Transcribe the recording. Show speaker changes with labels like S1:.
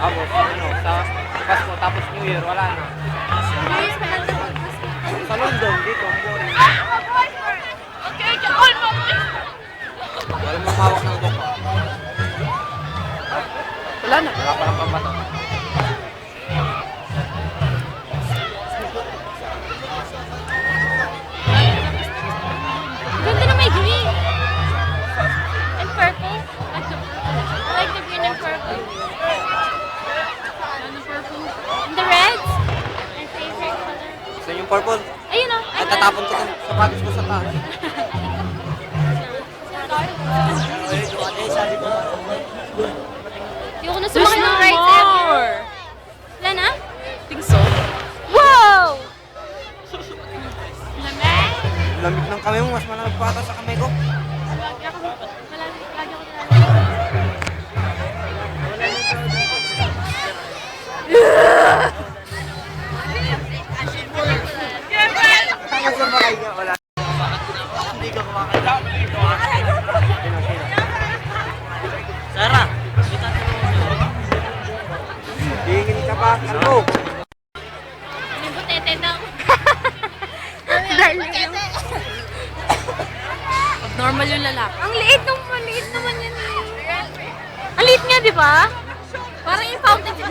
S1: Tapos, ano, sa Pasko, tapos New Year, wala na. Sa London, dito, ang boring. Walang mamawak ng buka.
S2: Wala na.
S1: Wala pa lang pambato.
S3: Ganda na may green. And purple. I like the green and purple. And the reds. My favorite color.
S1: Gusto yung purple?
S3: Ayun o.
S1: Ay, tatapon ko itong sapatos ko sa taas.
S3: Hindi ko na sumakay ng rides ever. Wala na?
S2: Think so.
S3: Wow! Lamig?
S1: Lamig ng kamay mo, mas malamig pa ata sa kamay ko.
S3: Lagi ako talaga.
S1: Tanga sa bakay ka, wala. Hindi ka kumakain.
S2: Sarah!
S1: Hingin ka pa, kalbo.
S3: May butete daw.
S2: Normal yung lalaki.
S3: Ang liit naman yan eh. Ang liit nga, di ba? Parang yung fountain si